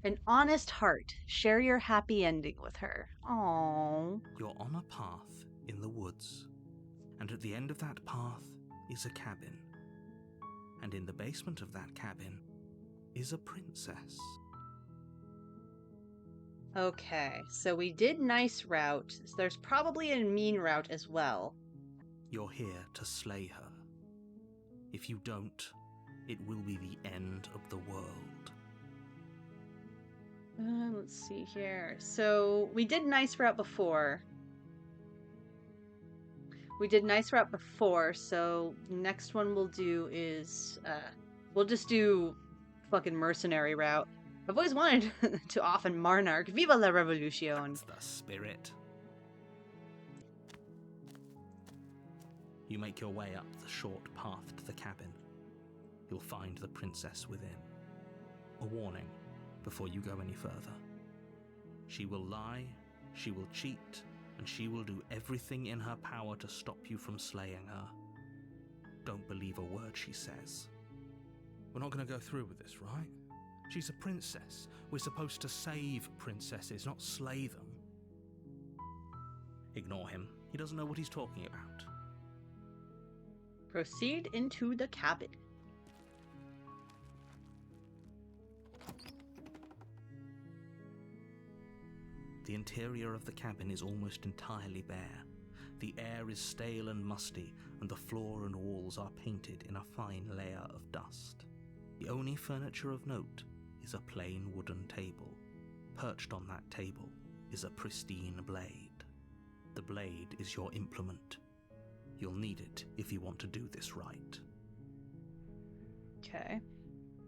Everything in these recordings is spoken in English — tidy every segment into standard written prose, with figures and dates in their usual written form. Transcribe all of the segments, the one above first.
An honest heart. Share your happy ending with her. Aww. You're on a path in the woods, and at the end of that path is a cabin. And in the basement of that cabin is a princess. Okay, so we did nice route. So there's probably a mean route as well. You're here to slay her. If you don't, it will be the end of the world. Let's see here. So we did nice route before. So next one we'll do is we'll just do fucking mercenary route. I've always wanted to off in Marnark. Viva la Revolution! That's the spirit. You make your way up the short path to the cabin. You'll find the princess within. A warning before you go any further. She will lie, she will cheat, and she will do everything in her power to stop you from slaying her. Don't believe a word she says. We're not going to go through with this, right? She's a princess. We're supposed to save princesses, not slay them. Ignore him. He doesn't know what he's talking about. Proceed into the cabin. The interior of the cabin is almost entirely bare. The air is stale and musty, and the floor and walls are painted in a fine layer of dust. The only furniture of note is a plain wooden table. Perched on that table is a pristine blade. The blade is your implement. You'll need it if you want to do this right. Okay.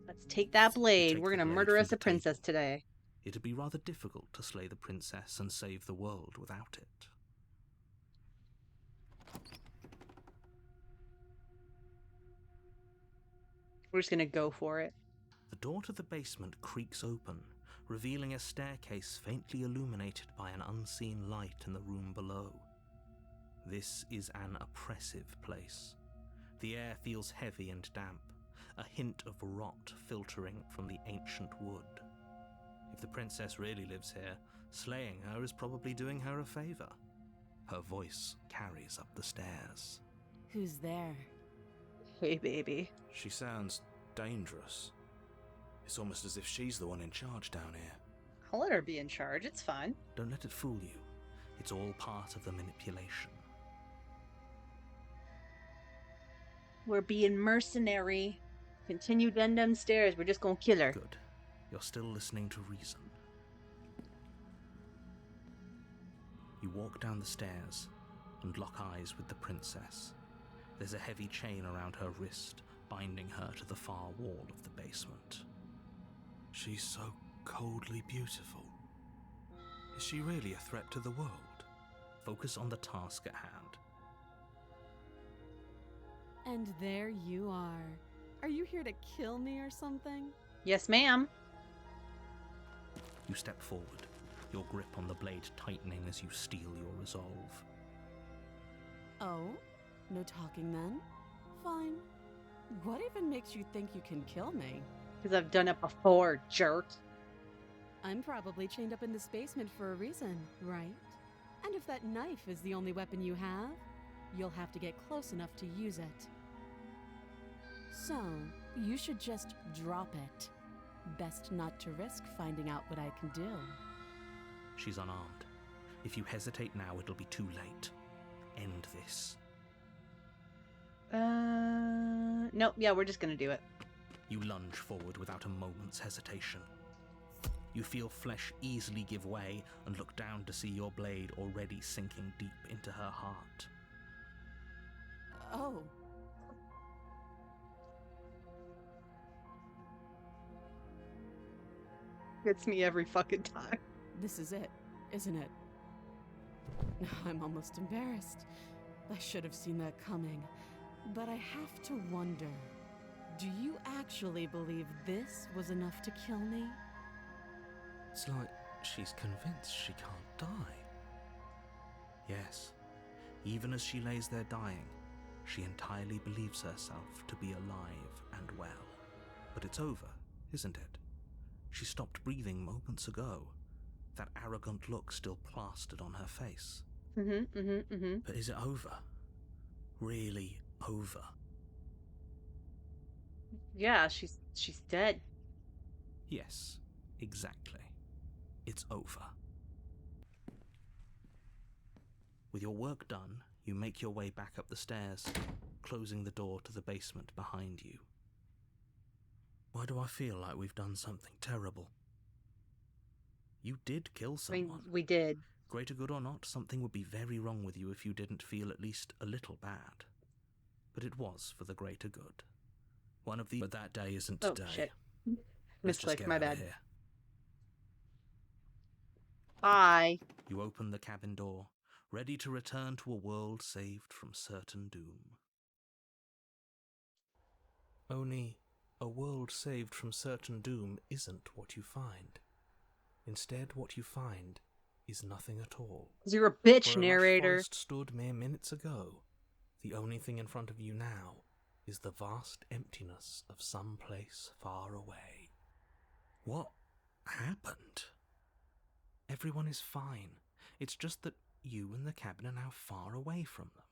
Let's take that blade. Take We're the gonna blade murder from us the a princess table. today. It'd be rather difficult to slay the princess and save the world without it. We're just gonna go for it. The door to the basement creaks open, revealing a staircase faintly illuminated by an unseen light in the room below. This is an oppressive place. The air feels heavy and damp, a hint of rot filtering from the ancient wood. If the princess really lives here, slaying her is probably doing her a favor. Her voice carries up the stairs. Who's there? Hey, baby. She sounds dangerous. It's almost as if she's the one in charge down here. I'll let her be in charge. It's fine. Don't let it fool you. It's all part of the manipulation. We're being mercenary. Continue down them stairs. We're just gonna kill her. Good. You're still listening to reason. You walk down the stairs and lock eyes with the princess. There's a heavy chain around her wrist, binding her to the far wall of the basement. She's so coldly beautiful. Is she really a threat to the world? Focus on the task at hand. And there you are. Are you here to kill me or something? Yes, ma'am. You step forward, your grip on the blade tightening as you steel your resolve. Oh? No talking then? Fine. What even makes you think you can kill me? Because I've done it before, jerk. I'm probably chained up in this basement for a reason, right? And if that knife is the only weapon you have, you'll have to get close enough to use it. So, you should just drop it. Best not to risk finding out what I can do. She's unarmed. If you hesitate now, it'll be too late. End this. Nope, yeah, we're just gonna do it. You lunge forward without a moment's hesitation. You feel flesh easily give way and look down to see your blade already sinking deep into her heart. Oh. Gets me every fucking time. This is it, isn't it? I'm almost embarrassed. I should have seen that coming. But I have to wonder, do you actually believe this was enough to kill me? It's like she's convinced she can't die. Yes, even as she lays there dying, she entirely believes herself to be alive and well. But it's over, isn't it? She stopped breathing moments ago, that arrogant look still plastered on her face. But is it over? Really over? Yeah, she's dead. Yes, exactly. It's over. With your work done, you make your way back up the stairs, closing the door to the basement behind you. Why do I feel like we've done something terrible? You did kill I mean, someone. we did. Greater good or not, something would be very wrong with you if you didn't feel at least a little bad. But it was for the greater good. One of the... But that day isn't Oh, today. shit. Let's just Misclicked, get my out bad. of here. Bye. You open the cabin door, ready to return to a world saved from certain doom. Only, a world saved from certain doom isn't what you find. Instead, what you find is nothing at all. 'Cause you're a bitch, Where a lush narrator. forest stood mere minutes ago, the only thing in front of you now is the vast emptiness of some place far away. What happened? Everyone is fine. It's just that you and the cabin are now far away from them.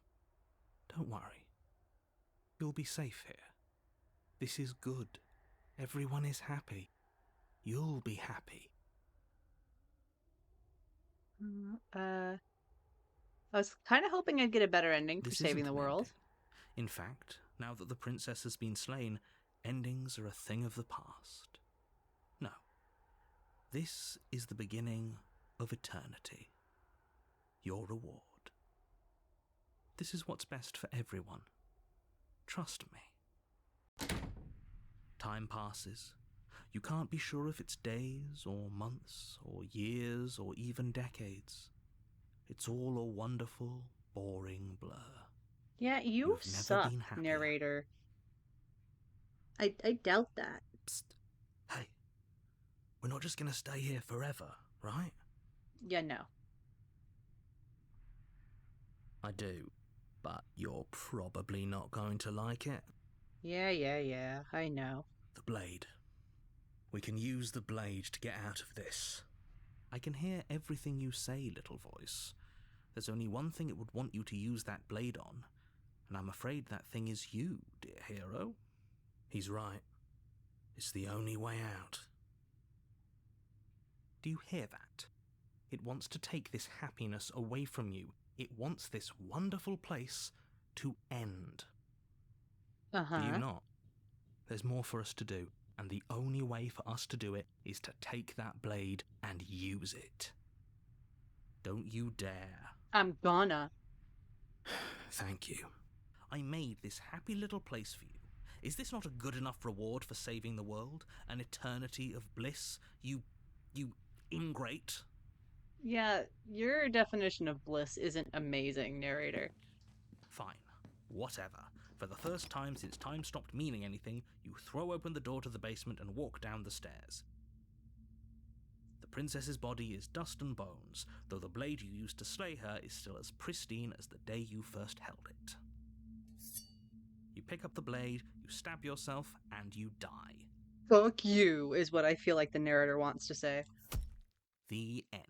Don't worry. You'll be safe here. This is good. Everyone is happy. You'll be happy. I was kind of hoping I'd get a better ending for This saving isn't the an world. ending. In fact, now that the princess has been slain, endings are a thing of the past. No. This is the beginning of eternity. Your reward. This is what's best for everyone. Trust me. Time passes. You can't be sure if it's days or months or years or even decades. It's all a wonderful, boring blur. Yeah, you You've never suck, been happier. narrator. I doubt that. Psst. Hey. We're not just gonna stay here forever, right? Yeah, no. I do, but you're probably not going to like it. Yeah, I know. The blade. We can use the blade to get out of this. I can hear everything you say, little voice. There's only one thing it would want you to use that blade on, and I'm afraid that thing is you, dear hero. He's right. It's the only way out. Do you hear that? It wants to take this happiness away from you. It wants this wonderful place to end. Uh-huh. Do you not? There's more for us to do, and the only way for us to do it is to take that blade and use it. Don't you dare. I'm gonna. Thank you. I made this happy little place for you. Is this not a good enough reward for saving the world? An eternity of bliss? You ingrate? Yeah, your definition of bliss isn't amazing, narrator. Fine. Whatever. For the first time since time stopped meaning anything, you throw open the door to the basement and walk down the stairs. The princess's body is dust and bones, though the blade you used to slay her is still as pristine as the day you first held it. You pick up the blade, you stab yourself, and you die. Fuck you, is what I feel like the narrator wants to say. The end.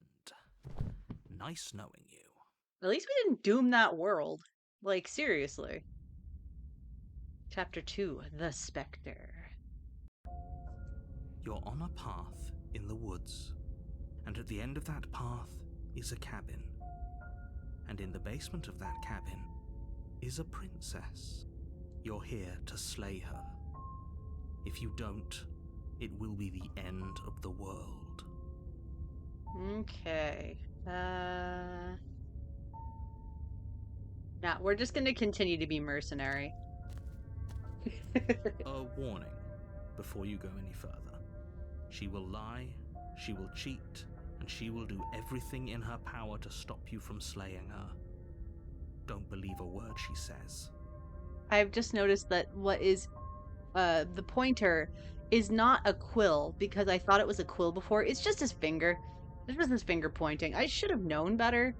Nice knowing you. At least we didn't doom that world. Like, seriously. Chapter 2, The Spectre. You're on a path in the woods, and at the end of that path is a cabin. And in the basement of that cabin is a princess. You're here to slay her. If you don't, it will be the end of the world. Okay. Nah, we're just gonna continue to be mercenary. A warning before you go any further. She will lie, she will cheat, and she will do everything in her power to stop you from slaying her. Don't believe a word she says. I've just noticed that what is the pointer is not a quill, because I thought it was a quill before. It's just his finger. It's just his finger pointing. I should have known better,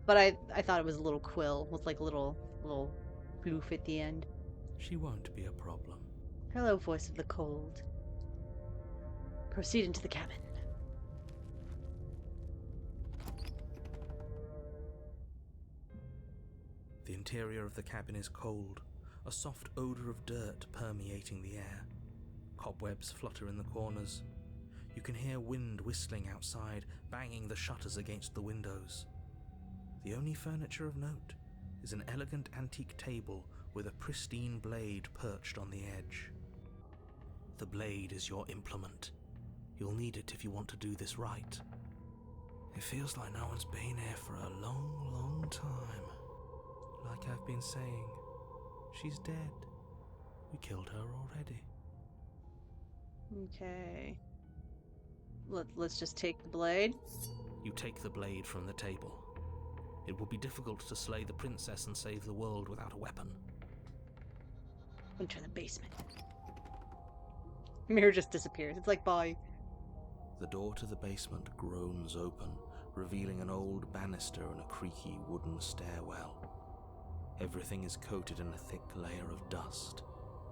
but I thought it was a little quill with like a little floof at the end. She won't be a problem. Hello, voice of the cold. Proceed into the cabin. The interior of the cabin is cold, a soft odor of dirt permeating the air. Cobwebs flutter in the corners. You can hear wind whistling outside, banging the shutters against the windows. The only furniture of note is an elegant antique table with a pristine blade perched on the edge. The blade is your implement. You'll need it if you want to do this right. It feels like no one's been here for a long, long time. Like I've been saying, she's dead. We killed her already. Okay. Let's just take the blade. You take the blade from the table. It will be difficult to slay the princess and save the world without a weapon. Enter the basement. Mirror just disappears. It's like, bye. The door to the basement groans open, revealing an old banister and a creaky wooden stairwell. Everything is coated in a thick layer of dust,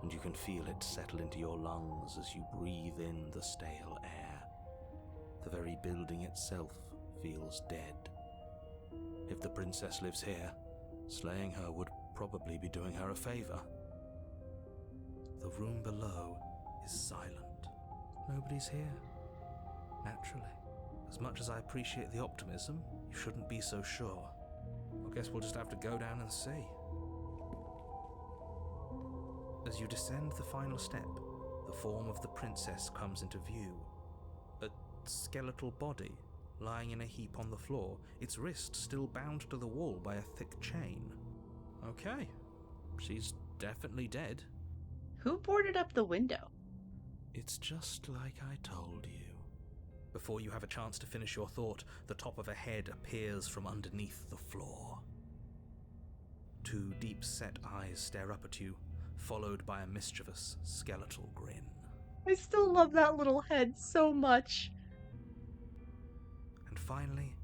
and you can feel it settle into your lungs as you breathe in the stale air. The very building itself feels dead. If the princess lives here, slaying her would probably be doing her a favor. The room below is silent. Nobody's here. Naturally. As much as I appreciate the optimism, you shouldn't be so sure. I guess we'll just have to go down and see. As you descend the final step, the form of the princess comes into view. A skeletal body, lying in a heap on the floor, its wrist still bound to the wall by a thick chain. Okay, she's definitely dead. Who boarded up the window? It's just like I told you. Before you have a chance to finish your thought, the top of a head appears from underneath the floor. Two deep-set eyes stare up at you, followed by a mischievous, skeletal grin. I still love that little head so much. And finally,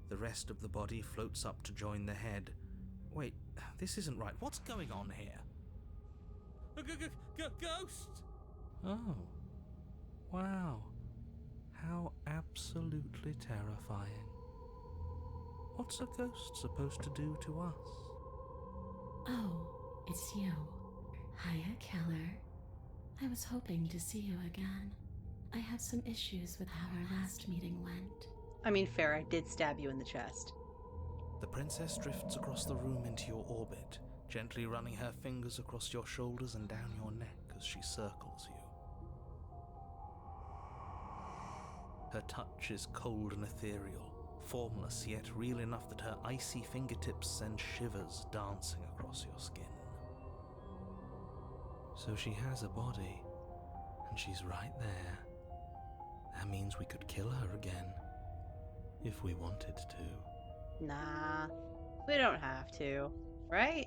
the rest of the body floats up to join the head. Wait, this isn't right. What's going on here? A ghost! Oh. Wow. How absolutely terrifying. What's a ghost supposed to do to us? Oh, it's you. Hiya, Keller. I was hoping to see you again. I have some issues with how our last meeting went. I mean, fair, I did stab you in the chest. The princess drifts across the room into your orbit, gently running her fingers across your shoulders and down your neck as she circles you. Her touch is cold and ethereal, formless yet real enough that her icy fingertips send shivers dancing across your skin. So she has a body, and she's right there. That means we could kill her again, if we wanted to. Nah, we don't have to, right?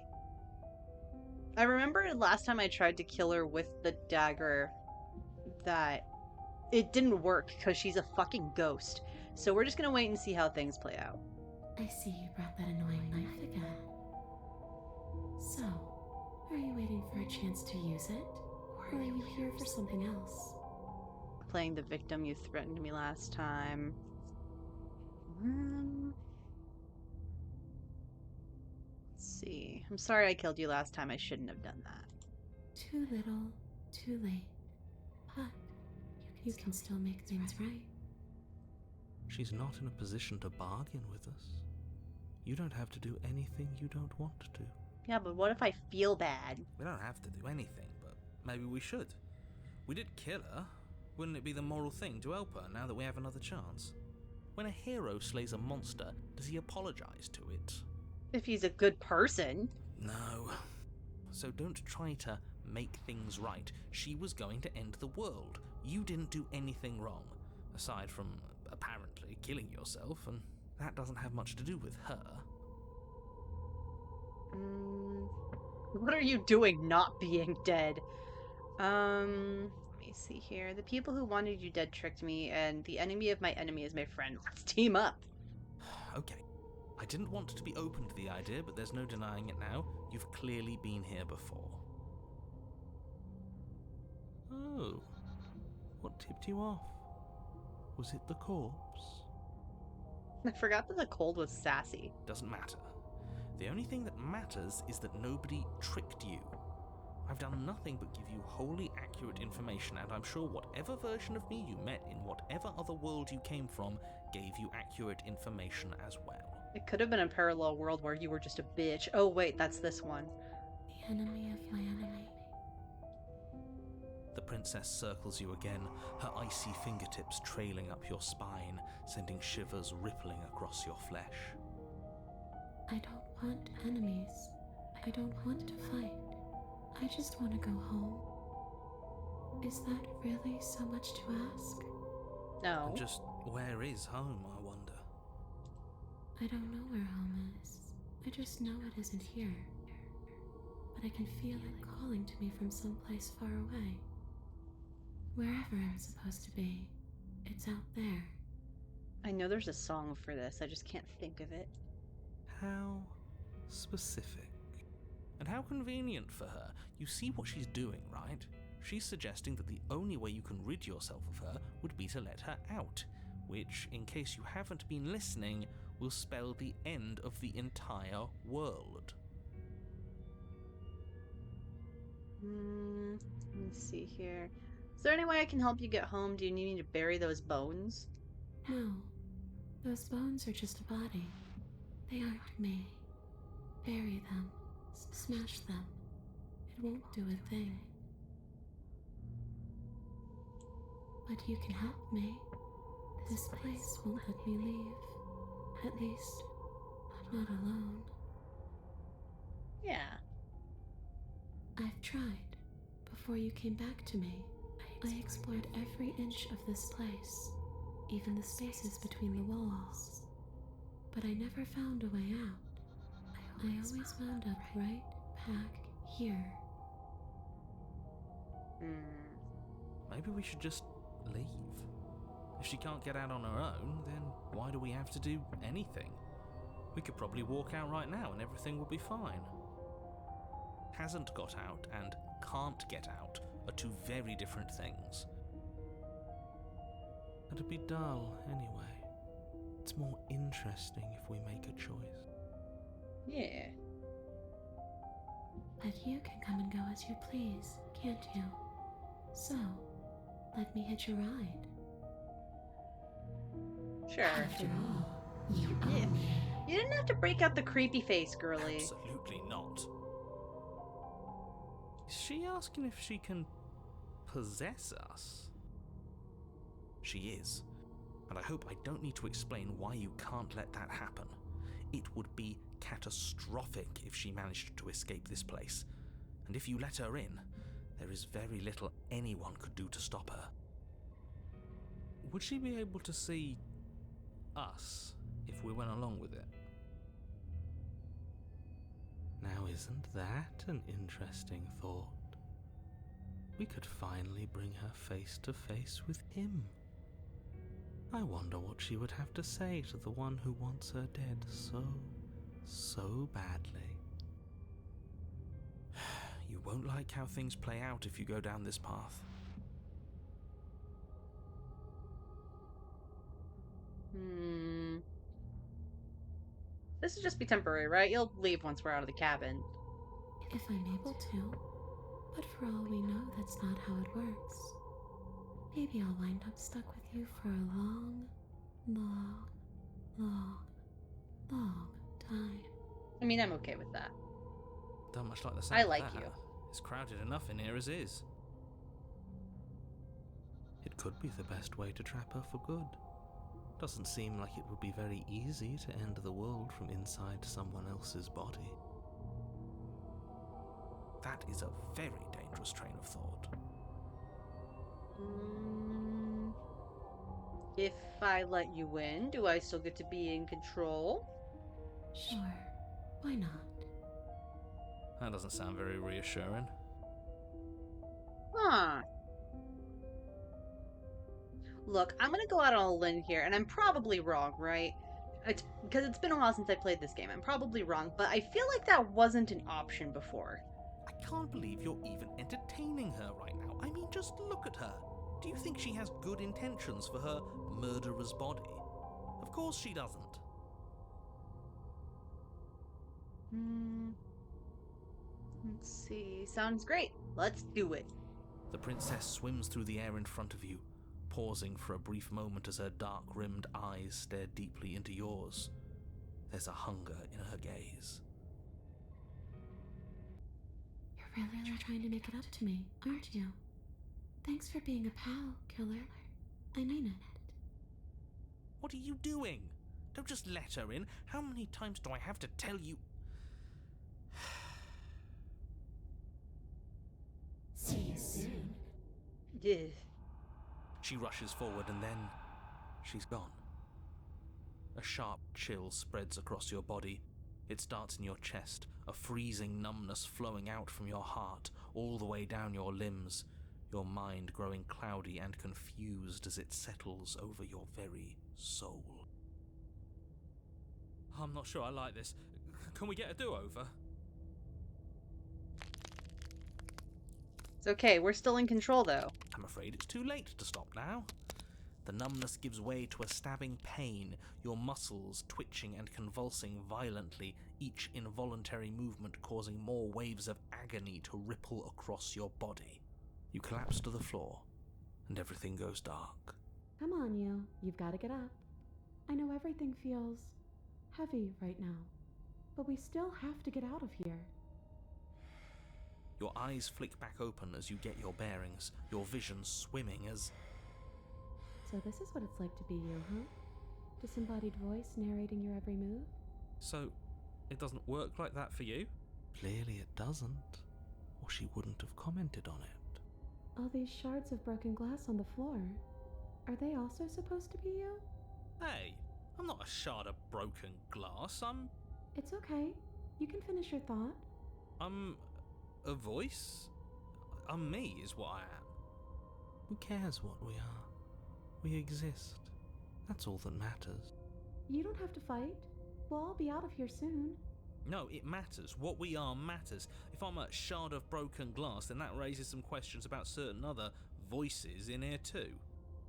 I remember last time I tried to kill her with the dagger that it didn't work because she's a fucking ghost. So we're just gonna wait and see how things play out. I see you brought that annoying knife again. So, are you waiting for a chance to use it? Or are you here for something else? Playing the victim, you threatened me last time. Let's see. I'm sorry I killed you last time. I shouldn't have done that. Too little, too late. But you can still make things right. She's not in a position to bargain with us. You don't have to do anything you don't want to. Yeah, but what if I feel bad? We don't have to do anything, but maybe we should. We did kill her. Wouldn't it be the moral thing to help her now that we have another chance? When a hero slays a monster, does he apologize to it? If he's a good person. No. So don't try to make things right. She was going to end the world. You didn't do anything wrong, aside from apparently killing yourself, and that doesn't have much to do with her. What are you doing not being dead? Let me see here. The people who wanted you dead tricked me, and the enemy of my enemy is my friend. Let's team up. Okay. I didn't want to be open to the idea, but there's no denying it now. You've clearly been here before. Oh. What tipped you off? Was it the corpse? I forgot that the cold was sassy. Doesn't matter. The only thing that matters is that nobody tricked you. I've done nothing but give you wholly accurate information, and I'm sure whatever version of me you met in whatever other world you came from gave you accurate information as well. It could have been a parallel world where you were just a bitch. Oh wait, that's this one. The enemy of my enemy. The princess circles you again, her icy fingertips trailing up your spine, sending shivers rippling across your flesh. I don't want enemies. I don't want to fight. I just want to go home. Is that really so much to ask? No. And just where is home, I wonder? I don't know where home is. I just know it isn't here. But I can feel it calling to me from someplace far away. Wherever I'm supposed to be, it's out there. I know there's a song for this, I just can't think of it. How specific. And how convenient for her. You see what she's doing, right? She's suggesting that the only way you can rid yourself of her would be to let her out, which, in case you haven't been listening, will spell the end of the entire world. Let me see here. Is there any way I can help you get home? Do you need me to bury those bones? No, those bones are just a body. They aren't me. Bury them. Smash them. It won't do a thing. But you can help me. This place won't let me leave. At least, not alone. Yeah. I've tried. Before you came back to me, I explored every inch of this place, even the spaces between the walls. But I never found a way out. I always wound up right back here. Maybe we should just leave. If she can't get out on her own, then why do we have to do anything? We could probably walk out right now and everything will be fine. Hasn't got out and can't get out are two very different things. It'd be dull anyway. It's more interesting if we make a choice. Yeah. But you can come and go as you please, can't you? So, let me hitch a ride. Sure. After all, you Yeah. own me. You didn't have to break out the creepy face, girly. Absolutely not. Is she asking if she can possess us? She is. And I hope I don't need to explain why you can't let that happen. It would be catastrophic if she managed to escape this place. And if you let her in, there is very little anyone could do to stop her. Would she be able to see us if we went along with it? Now, isn't that an interesting thought? We could finally bring her face to face with him. I wonder what she would have to say to the one who wants her dead so badly. You won't like how things play out if you go down this path. This will just be temporary, right? You'll leave once we're out of the cabin. If I'm able to. But for all we know, that's not how it works. Maybe I'll wind up stuck with you for a long time. I mean, I'm okay with that. Don't much like the sound I of like that. you. It's crowded enough in here as is. It could be the best way to trap her for good. Doesn't seem like it would be very easy to end the world from inside someone else's body. That is a very dangerous train of thought. If I let you in, do I still get to be in control? Sure, why not? That doesn't sound very reassuring. Huh. Look, I'm gonna go out on a limb here, and I'm probably wrong, right? Because it's been a while since I played this game. I'm probably wrong, but I feel like that wasn't an option before. I can't believe you're even entertaining her right now. I mean, just look at her. Do you think she has good intentions for her murderer's body? Of course she doesn't. Let's see. Sounds great. Let's do it. The princess swims through the air in front of you, pausing for a brief moment as her dark-rimmed eyes stare deeply into yours. There's a hunger in her gaze. You're really trying to make it up to me, aren't you? Thanks for being a pal, killer. I mean it. What are you doing? Don't just let her in. How many times do I have to tell you? See you soon. Yeah. She rushes forward and then she's gone. A sharp chill spreads across your body. It starts in your chest, a freezing numbness flowing out from your heart, all the way down your limbs, your mind growing cloudy and confused as it settles over your very soul. I'm not sure I like this. Can we get a do-over? It's okay. We're still in control, though. I'm afraid it's too late to stop now. The numbness gives way to a stabbing pain, your muscles twitching and convulsing violently, each involuntary movement causing more waves of agony to ripple across your body. You collapse to the floor, and everything goes dark. Come on, you. You've got to get up. I know everything feels heavy right now, but we still have to get out of here. Your eyes flick back open as you get your bearings, your vision swimming as... So this is what it's like to be you, huh? Disembodied voice narrating your every move? So, it doesn't work like that for you? Clearly it doesn't, or she wouldn't have commented on it. All these shards of broken glass on the floor, are they also supposed to be you? Hey, I'm not a shard of broken glass. It's okay. You can finish your thought. I'm a voice? I'm me is what I am. Who cares what we are? We exist. That's all that matters. You don't have to fight. We'll all be out of here soon. No, it matters. What we are matters. If I'm a shard of broken glass, then that raises some questions about certain other voices in here too.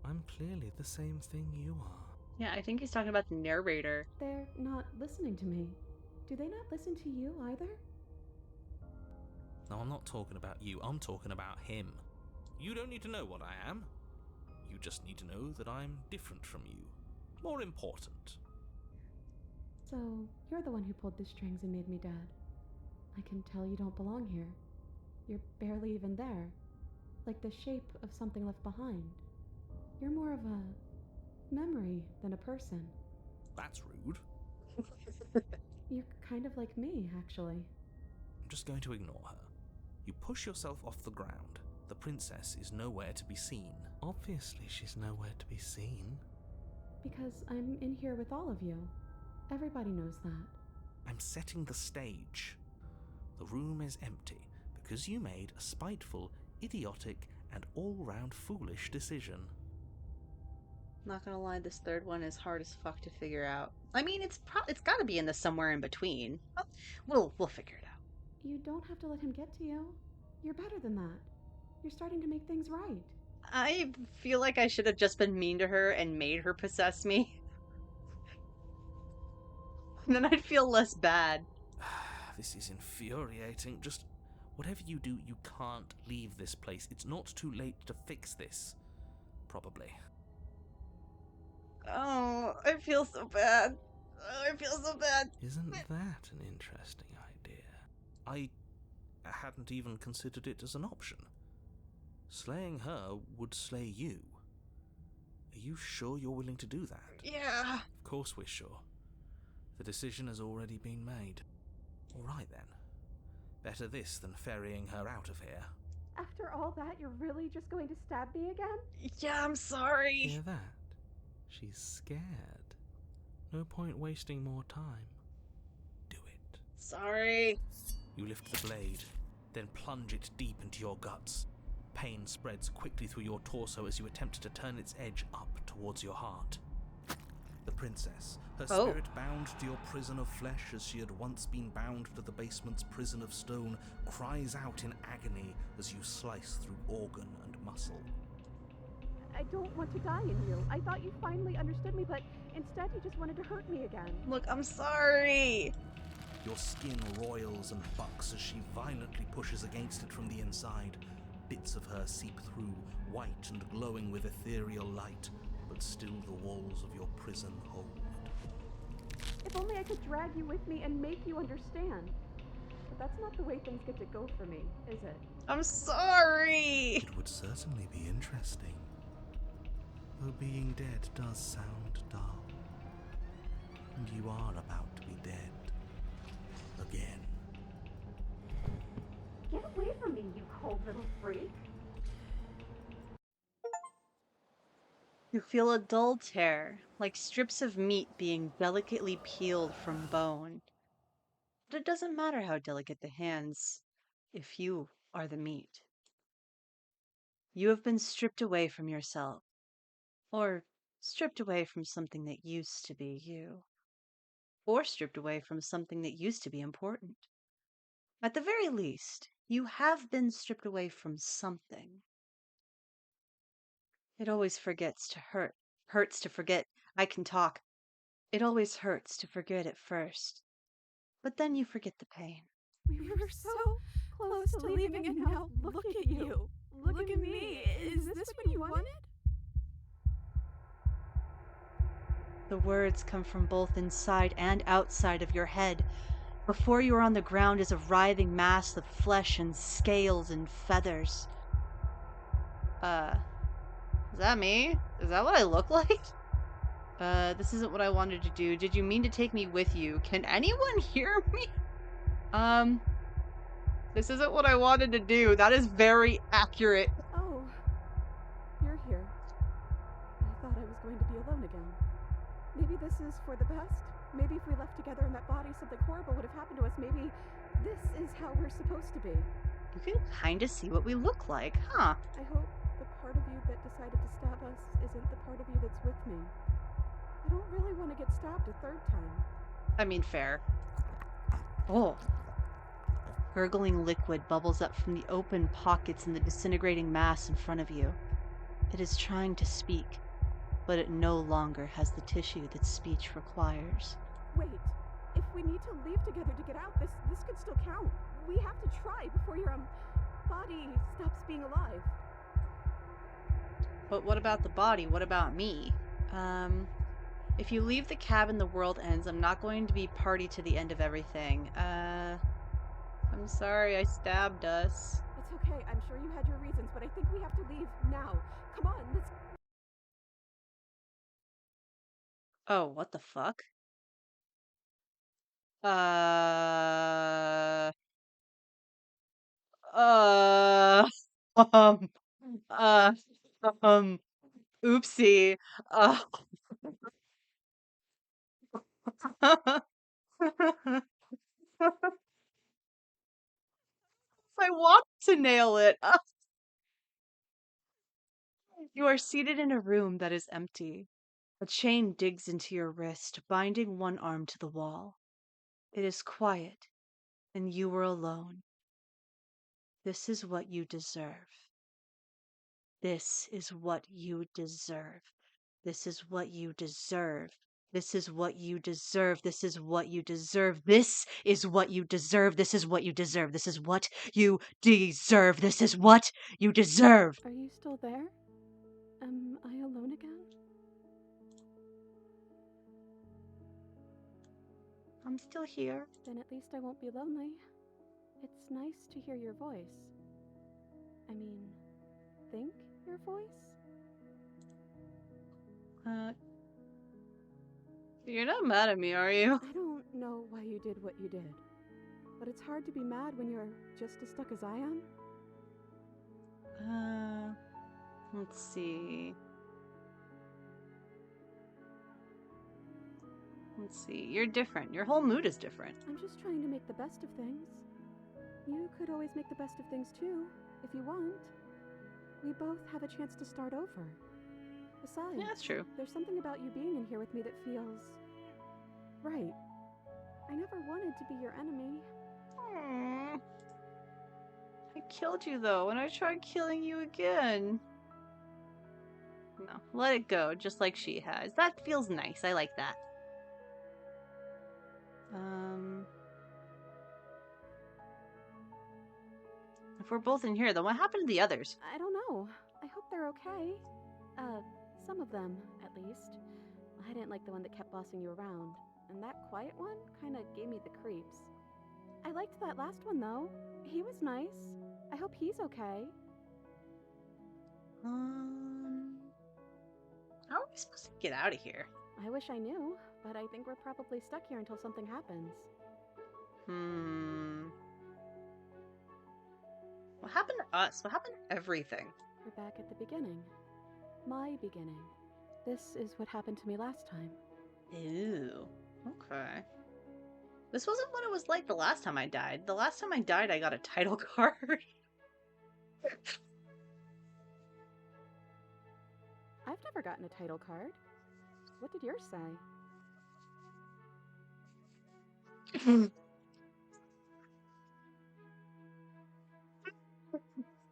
I'm clearly the same thing you are. Yeah, I think he's talking about the narrator. They're not listening to me. Do they not listen to you either? No, I'm not talking about you. I'm talking about him. You don't need to know what I am. You just need to know that I'm different from you. More important. So, you're the one who pulled the strings and made me dead. I can tell you don't belong here. You're barely even there. Like the shape of something left behind. You're more of a memory than a person. That's rude. You're kind of like me, actually. I'm just going to ignore her. You push yourself off the ground. The princess is nowhere to be seen. Obviously she's nowhere to be seen. Because I'm in here with all of you. Everybody knows that. I'm setting the stage. The room is empty because you made a spiteful, idiotic, and all-round foolish decision. Not gonna lie, this third one is hard as fuck to figure out. I mean, it's got to be in the somewhere in between. We'll figure it out. You don't have to let him get to you. You're better than that. You're starting to make things right. I feel like I should have just been mean to her and made her possess me. And then I'd feel less bad. This is infuriating. Just whatever you do, you can't leave this place. It's not too late to fix this. Probably. Oh, I feel so bad. Oh, I feel so bad. Isn't that an interesting idea? I hadn't even considered it as an option. Slaying her would slay you. Are you sure you're willing to do that? Yeah. Of course we're sure. The decision has already been made. All right then. Better this than ferrying her out of here. After all that, you're really just going to stab me again? Yeah, I'm sorry. Hear that? She's scared. No point wasting more time. Do it. Sorry. You lift the blade, then plunge it deep into your guts. Pain spreads quickly through your torso as you attempt to turn its edge up towards your heart. The princess, her spirit bound to your prison of flesh as she had once been bound to the basement's prison of stone, cries out in agony as you slice through organ and muscle. I don't want to die in you. I thought you finally understood me, but instead you just wanted to hurt me again. Look, I'm sorry. Your skin roils and bucks as she violently pushes against it from the inside. Bits of her seep through, white and glowing with ethereal light, but still the walls of your prison hold. If only I could drag you with me and make you understand. But that's not the way things get to go for me, is it? I'm sorry. It would certainly be interesting, though being dead does sound dull. And you are about to be dead. Again. Get away from me, you cold little freak. You feel a dull tear, like strips of meat being delicately peeled from bone. But it doesn't matter how delicate the hands, if you are the meat. You have been stripped away from yourself, or stripped away from something that used to be you, or stripped away from something that used to be important. At the very least, you have been stripped away from something. It always hurts to forget. I can talk. It always hurts to forget at first, but then you forget the pain. We were so close to leaving, and now look at you. Look at me. Is this what you wanted? The words come from both inside and outside of your head. Before you are on the ground is a writhing mass of flesh and scales and feathers. Is that me? Is that what I look like? This isn't what I wanted to do. Did you mean to take me with you? Can anyone hear me? This isn't what I wanted to do. That is very accurate. Oh, you're here. I thought I was going to be alone again. Maybe this is for the best. Maybe if we left together in that body, something horrible would have happened to us. Maybe this is how we're supposed to be. You can kind of see what we look like, huh? I hope the part of you that decided to stab us isn't the part of you that's with me. I don't really want to get stabbed a third time. I mean, fair. Oh. Gurgling liquid bubbles up from the open pockets in the disintegrating mass in front of you. It is trying to speak, but it no longer has the tissue that speech requires. Wait, if we need to leave together to get out, this could still count. We have to try before your body stops being alive. But what about the body? What about me? If you leave the cabin, the world ends. I'm not going to be party to the end of everything. I'm sorry I stabbed us. It's okay. I'm sure you had your reasons, but I think we have to leave now. Come on, let's... Oh, what the fuck? Um, uh, oopsie. I want to nail it. You are seated in a room that is empty. A chain digs into your wrist, binding one arm to the wall. It is quiet, and you are alone. This is what you deserve. This is what you deserve. This is what you deserve. This is what you deserve. This is what you deserve. This is what you deserve. This is what you deserve. This is what you deserve. This is what you deserve. Are you still there? Am I alone again? I'm still here. Then at least I won't be lonely. It's nice to hear your voice. I mean, think your voice? You're not mad at me, are you? I don't know why you did what you did, but it's hard to be mad when you're just as stuck as I am. Let's see. You're different. Your whole mood is different. I'm just trying to make the best of things. You could always make the best of things too, if you want. We both have a chance to start over. Besides, Yeah, that's true. there's something about you being in here with me that feels... right. I never wanted to be your enemy. Aww. I killed you though, and I tried killing you again. No, let it go, just like she has. That feels nice. I like that. If we're both in here, then what happened to the others? I don't know. I hope they're okay. Some of them, at least. I didn't like the one that kept bossing you around. And that quiet one kinda gave me the creeps. I liked that last one, though. He was nice. I hope he's okay. How are we supposed to get out of here? I wish I knew, but I think we're probably stuck here until something happens. What happened to us? What happened to everything? We're back at the beginning. My beginning. This is what happened to me last time. Ew. Okay. This wasn't what it was like the last time I died. The last time I died, I got a title card. I've never gotten a title card. What did yours say?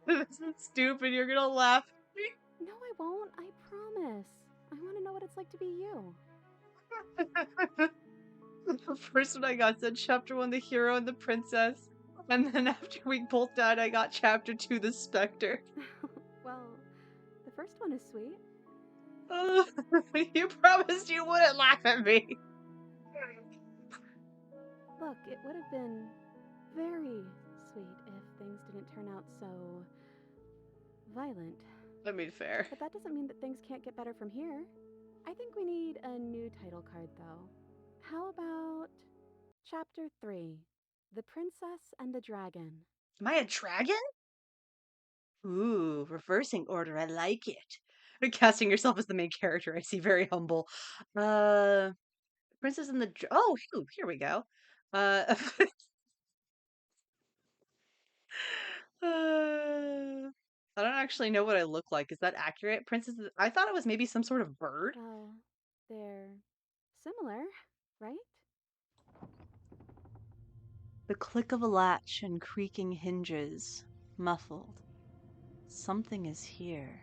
This is stupid. You're gonna laugh at me. No, I won't. I promise. I want to know what it's like to be you. The first one I got said Chapter 1, the hero and the princess. And then after we both died, I got Chapter 2, the specter. Well, the first one is sweet. You promised you wouldn't laugh at me. Look, it would have been very sweet if things didn't turn out so violent. I mean, fair. But that doesn't mean that things can't get better from here. I think we need a new title card, though. How about Chapter 3, The Princess and the Dragon? Am I a dragon? Ooh, reversing order. I like it. You're casting yourself as the main character. I see. Very humble. Princess and the oh, here we go. I don't actually know what I look like. Is that accurate? Princess, I thought it was maybe some sort of bird. Well, they're similar, right? The click of a latch and creaking hinges, muffled. Something is here.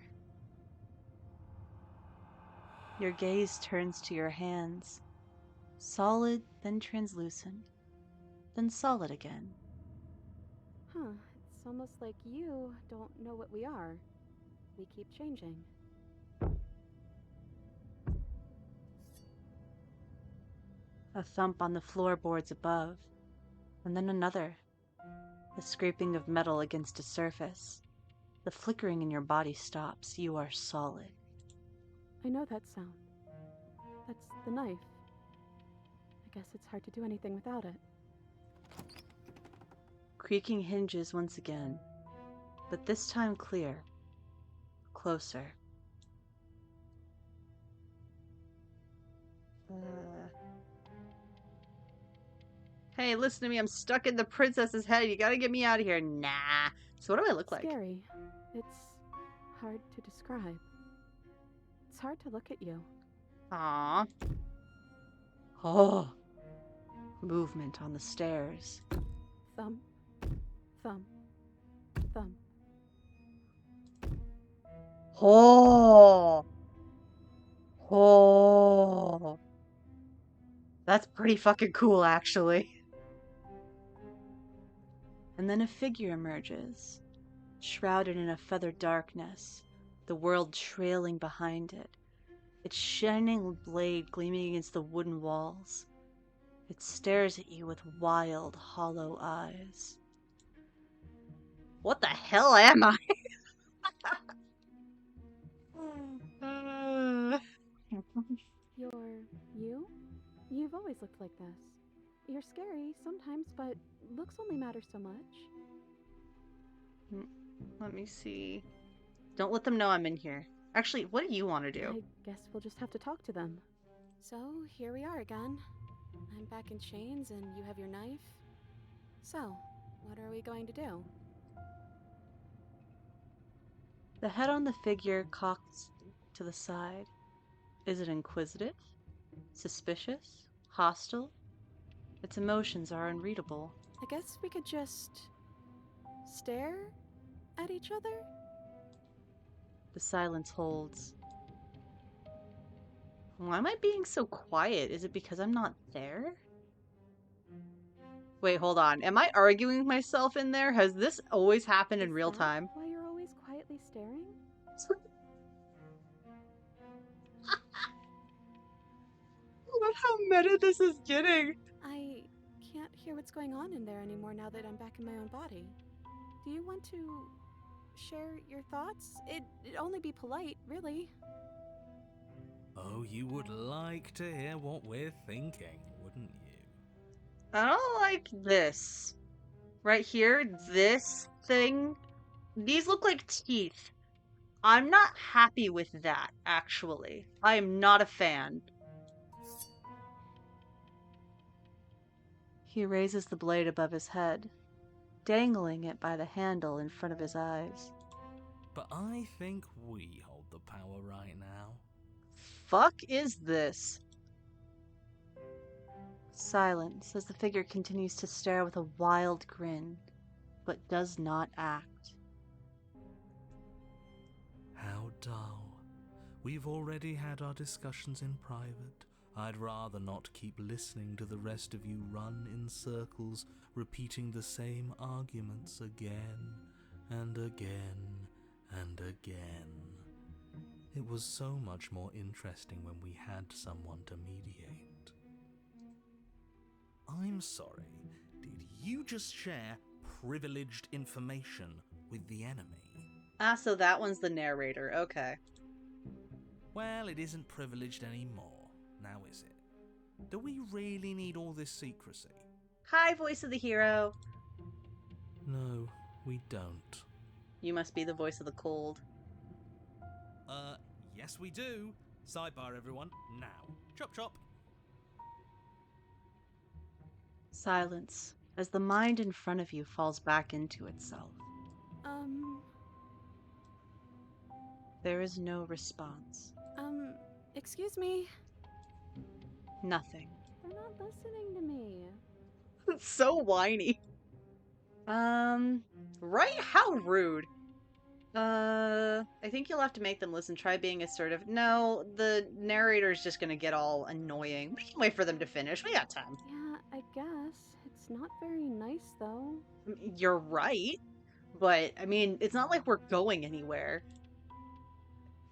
Your gaze turns to your hands. Solid, then translucent, then solid again. Huh, it's almost like you don't know what we are. We keep changing. A thump on the floorboards above, and then another. The scraping of metal against a surface. The flickering in your body stops. You are solid. I know that sound. That's the knife. I guess it's hard to do anything without it. Creaking hinges once again, but this time clear. Closer. Hey, listen to me. I'm stuck in the princess's head. You gotta get me out of here. Nah. So what do I look like? Scary. It's hard to describe. It's hard to look at you. Aww. Oh. Movement on the stairs. Thump, thump, thump. Oh. Oh. That's pretty fucking cool, actually. And then a figure emerges, shrouded in a feathered darkness, the world trailing behind it, its shining blade gleaming against the wooden walls. It stares at you with wild, hollow eyes. What the hell am I? You're you? You've always looked like this. You're scary sometimes, but looks only matter so much. Let me see. Don't let them know I'm in here. Actually, what do you want to do? I guess we'll just have to talk to them. So, here we are again. I'm back in chains and you have your knife. So, what are we going to do? The head on the figure cocks to the side. Is it inquisitive? Suspicious? Hostile? Its emotions are unreadable. I guess we could just stare at each other? The silence holds. Why am I being so quiet? Is it because I'm not there? Wait, hold on. Am I arguing with myself in there? Has this always happened in Is real that time? why you're always quietly staring? Look how meta this is getting. I can't hear what's going on in there anymore now that I'm back in my own body. Do you want to share your thoughts? It'd only be polite, really. Oh, you would like to hear what we're thinking, wouldn't you? I don't like this. Right here, this thing. These look like teeth. I'm not happy with that, actually. I am not a fan. He raises the blade above his head, dangling it by the handle in front of his eyes. But I think we hold the power right now. Fuck is this? Silence as the figure continues to stare with a wild grin, but does not act. How dull. We've already had our discussions in private. I'd rather not keep listening to the rest of you run in circles, repeating the same arguments again and again and again. It was so much more interesting when we had someone to mediate. I'm sorry, did you just share privileged information with the enemy? Ah, so that one's the narrator. Okay. Well, it isn't privileged anymore, now is it? Do we really need all this secrecy? Hi, voice of the hero. No, we don't. You must be the voice of the cold. Yes we do. Sidebar, everyone, now. Chop chop. Silence as the mind in front of you falls back into itself. There is no response. Excuse me. Nothing. They're not listening to me. It's so whiny. Right? How rude. I think you'll have to make them listen. Try being assertive. No, the narrator's just gonna get all annoying. We can wait for them to finish. We got time. Yeah, I guess. It's not very nice, though. You're right. But, I mean, it's not like we're going anywhere.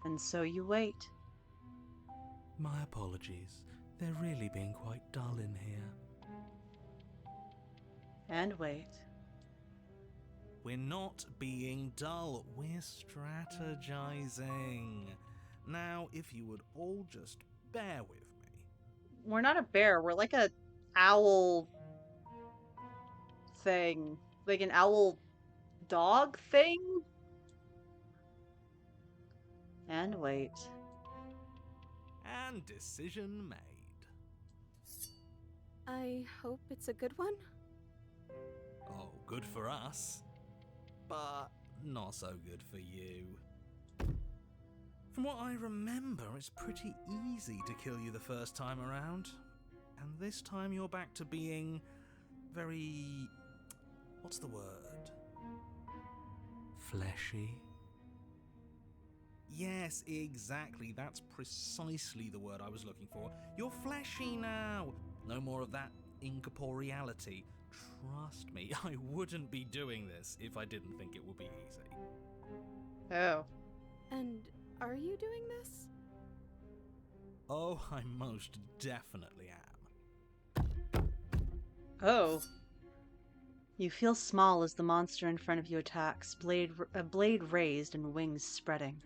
And so you wait. My apologies. They're really being quite dull in here. And wait. We're not being dull, we're strategizing. Now, if you would all just bear with me. We're not a bear. We're like a owl thing. Like an owl dog thing? And wait. And decision made. I hope it's a good one. Oh, good for us. But not so good for you. From what I remember, it's pretty easy to kill you the first time around. And this time you're back to being very... what's the word? Fleshy? Yes, exactly. That's precisely the word I was looking for. You're fleshy now. No more of that incorporeality. Trust me, I wouldn't be doing this if I didn't think it would be easy. Oh. And are you doing this? Oh, I most definitely am. Oh. You feel small as the monster in front of you attacks, blade raised and wings spreading.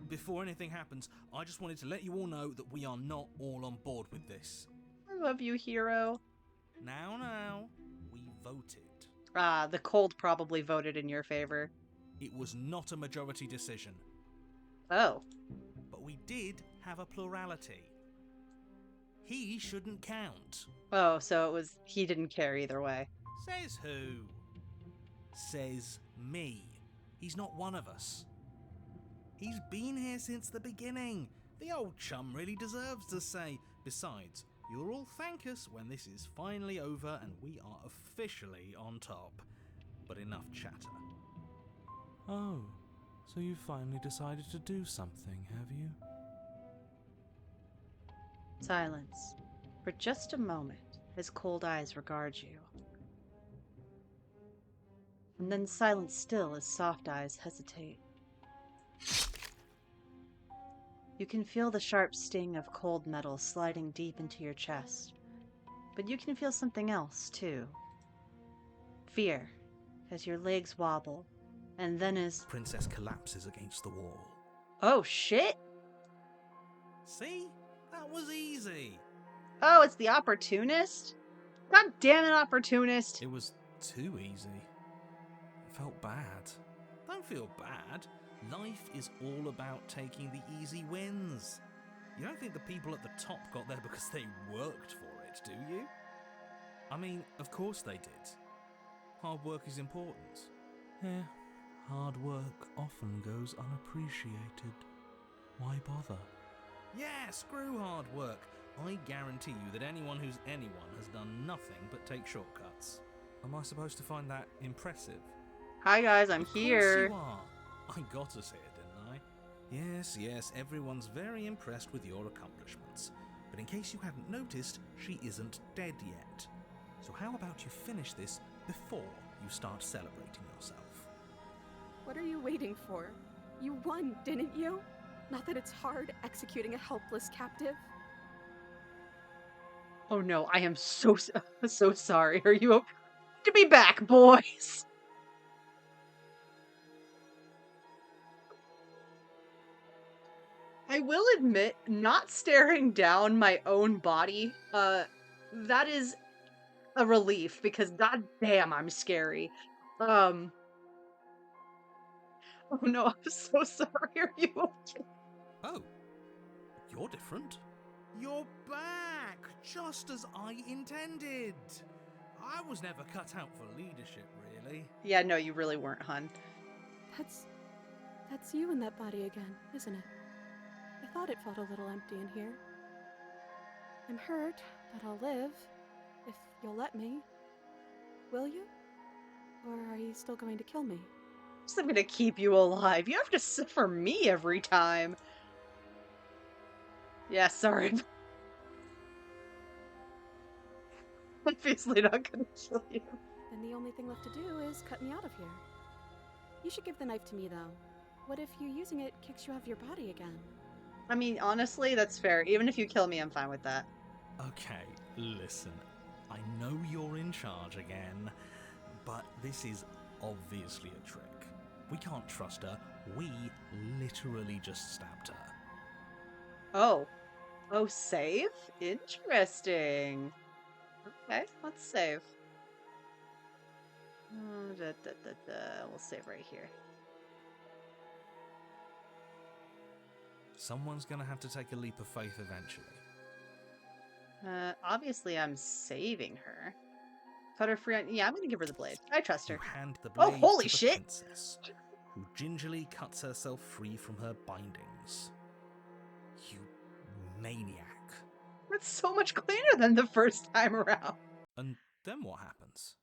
Before anything happens, I just wanted to let you all know that we are not all on board with this. I love you, hero. Now, we voted. Ah, the cold probably voted in your favor. It was not a majority decision, Oh. but we did have a plurality. He shouldn't count. Oh, so it was he didn't care either way. Says who? Says me. He's not one of us. He's been here since the beginning. The old chum really deserves to say. Besides, you'll all thank us when this is finally over and we are officially on top. But enough chatter. Oh, so you finally decided to do something, have you? Silence. For just a moment, his cold eyes regard you. And then silence still as soft eyes hesitate. You can feel the sharp sting of cold metal sliding deep into your chest. But you can feel something else, too. Fear, as your legs wobble, and then as... Princess collapses against the wall. Oh, shit! See? That was easy. Oh, it's the opportunist? God damn it, opportunist! It was too easy. It felt bad. Don't feel bad. Life is all about taking the easy wins. You don't think the people at the top got there because they worked for it, do you? I mean, of course they did. Hard work is important. Yeah, hard work often goes unappreciated. Why bother? Yeah, screw hard work. I guarantee you that anyone who's anyone has done nothing but take shortcuts. Am I supposed to find that impressive? Hi guys, I'm Of here. course you are. I got us here, didn't I? Yes, everyone's very impressed with your accomplishments. But in case you hadn't noticed, she isn't dead yet. So how about you finish this before you start celebrating yourself? What are you waiting for? You won, didn't you? Not that it's hard executing a helpless captive. Oh no, I am so sorry. Are you okay? To be back, boys? I will admit, not staring down my own body, that is a relief because god damn, I'm scary. Oh no, I'm so sorry. Are you okay? Oh, you're different. You're back, just as I intended. I was never cut out for leadership, really. Yeah, no, you really weren't, hun. That's you in that body again, isn't it? I thought it felt a little empty in here. I'm hurt, but I'll live. If you'll let me. Will you? Or are you still going to kill me? I'm gonna keep you alive. You have to suffer me every time. Yeah, sorry. Obviously not gonna kill you. Then the only thing left to do is cut me out of here. You should give the knife to me, though. What if you using it kicks you out of your body again? I mean, honestly, that's fair. Even if you kill me, I'm fine with that. Okay, listen. I know you're in charge again, but this is obviously a trick. We can't trust her. We literally just stabbed her. Oh. Oh, save? Interesting. Okay, let's save. We'll save right here. Someone's gonna have to take a leap of faith eventually. Obviously I'm saving her. Cut her free on... Yeah, I'm gonna give her the blade. I trust her. You hand the Oh, blade holy to the shit! princess, who gingerly cuts herself free from her bindings. You maniac. That's so much cleaner than the first time around. And then what happens?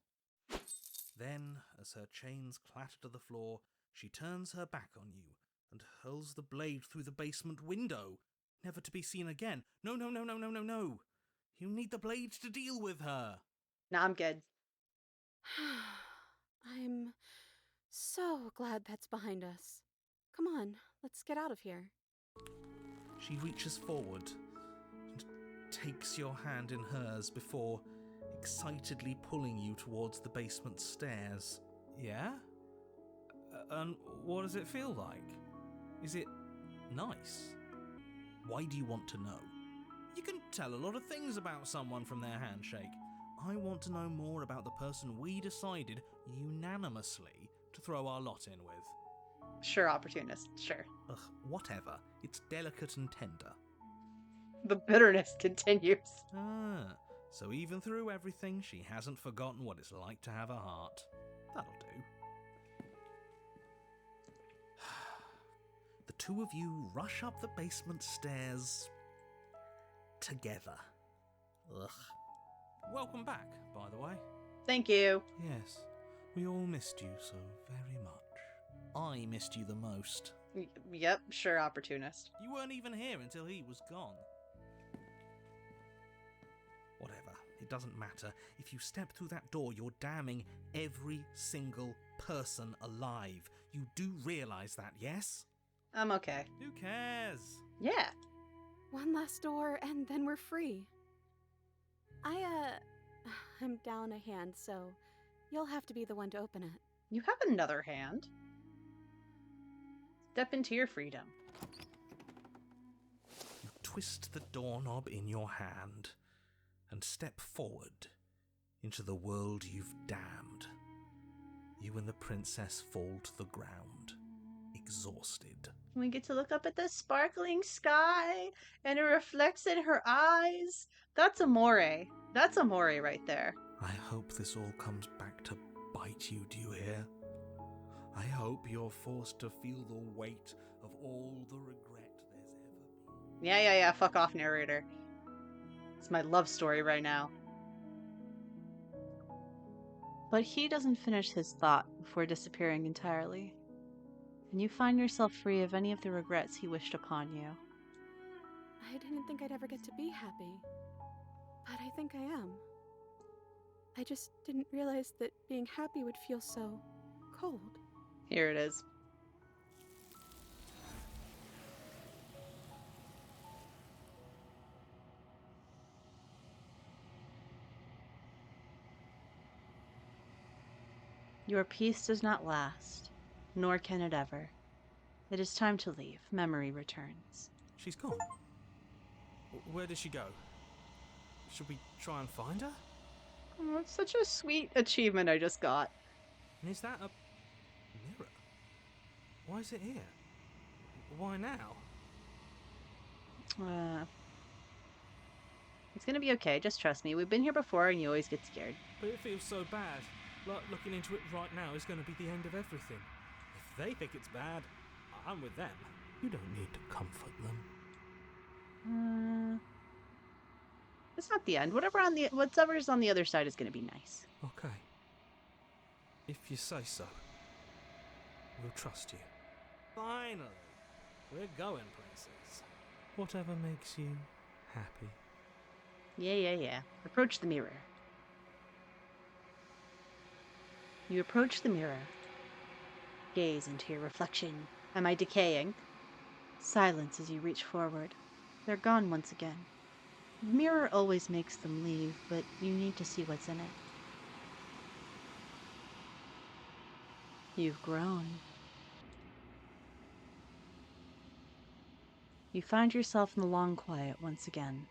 Then, as her chains clatter to the floor, she turns her back on you and hurls the blade through the basement window, never to be seen again. No. You need the blade to deal with her. Nah, I'm good. I'm so glad that's behind us. Come on, let's get out of here. She reaches forward and takes your hand in hers before excitedly pulling you towards the basement stairs. Yeah? And what does it feel like? Is it nice? Why do you want to know? You can tell a lot of things about someone from their handshake. I want to know more about the person we decided unanimously to throw our lot in with. Sure, opportunist. Sure. Ugh, whatever. It's delicate and tender. The bitterness continues. Ah, so even through everything, she hasn't forgotten what it's like to have a heart. That'll do. The two of you rush up the basement stairs together. Ugh. Welcome back, by the way. Thank you. Yes, we all missed you so very much. I missed you the most. Yep, sure, opportunist. You weren't even here until he was gone. It doesn't matter. If you step through that door, you're damning every single person alive. You do realise that, yes? I'm okay. Who cares? Yeah. One last door, and then we're free. I'm down a hand, so you'll have to be the one to open it. You have another hand. Step into your freedom. You twist the doorknob in your hand and step forward into the world you've damned. You and the princess fall to the ground, exhausted. We get to look up at the sparkling sky, and it reflects in her eyes. That's amore. That's amore right there. I hope this all comes back to bite you, do you hear? I hope you're forced to feel the weight of all the regret there's ever been. Yeah. Fuck off, narrator. It's my love story right now. But he doesn't finish his thought before disappearing entirely, and you find yourself free of any of the regrets he wished upon you. I didn't think I'd ever get to be happy, but I think I am. I just didn't realize that being happy would feel so cold. Here it is. Your peace does not last, nor can it ever. It is time to leave. Memory returns. She's gone. Where did she go? Should we try and find her? Oh, it's such a sweet achievement I just got. And is that a mirror? Why is it here? Why now? It's gonna be okay, just trust me. We've been here before and you always get scared. But it feels so bad. Like looking into it right now is going to be the end of everything. If they think it's bad, I'm with them. You don't need to comfort them. It's not the end. Whatever's on the other side is gonna be nice. Okay. If you say so. We'll trust you. Finally! We're going places. Whatever makes you happy. Yeah. Approach the mirror. You approach the mirror. Gaze into your reflection. Am I decaying? Silence as you reach forward. They're gone once again. The mirror always makes them leave, but you need to see what's in it. You've grown. You find yourself in the long quiet once again.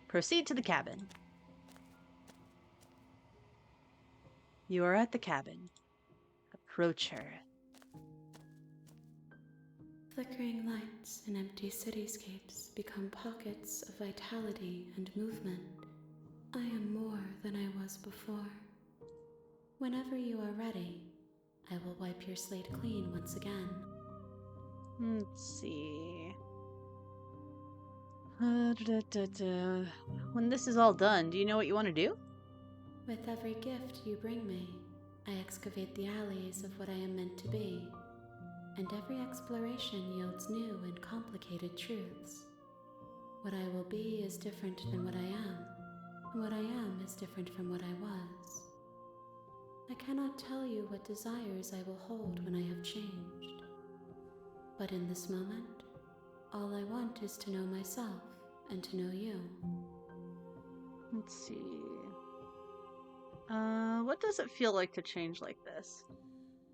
Proceed to the cabin. You are at the cabin. Approach her. Flickering lights and empty cityscapes become pockets of vitality and movement. I am more than I was before. Whenever you are ready, I will wipe your slate clean once again. Let's see. When this is all done, do you know what you want to do? With every gift you bring me, I excavate the alleys of what I am meant to be, and every exploration yields new and complicated truths. What I will be is different than what I am, and what I am is different from what I was. I cannot tell you what desires I will hold when I have changed. But in this moment, all I want is to know myself and to know you. Let's see. What does it feel like to change like this?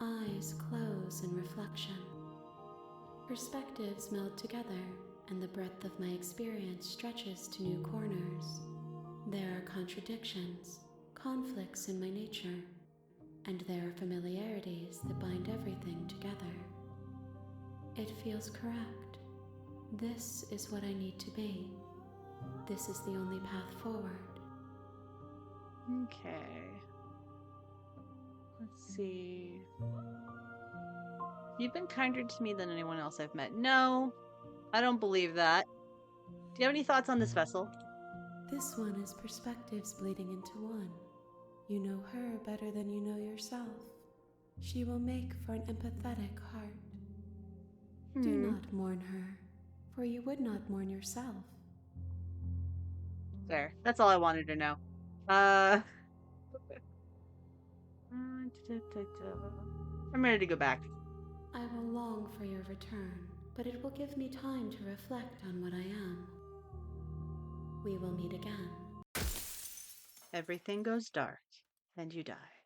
Eyes close in reflection. Perspectives meld together, and the breadth of my experience stretches to new corners. There are contradictions, conflicts in my nature, and there are familiarities that bind everything together. It feels correct. This is what I need to be. This is the only path forward. Okay. Let's see. You've been kinder to me than anyone else I've met. No, I don't believe that. Do you have any thoughts on this vessel? This one is perspectives bleeding into one. You know her better than you know yourself. She will make for an empathetic heart. Do not mourn her, for you would not mourn yourself. There. That's all I wanted to know. I'm ready to go back. I will long for your return, but it will give me time to reflect on what I am. We will meet again. Everything goes dark, and you die.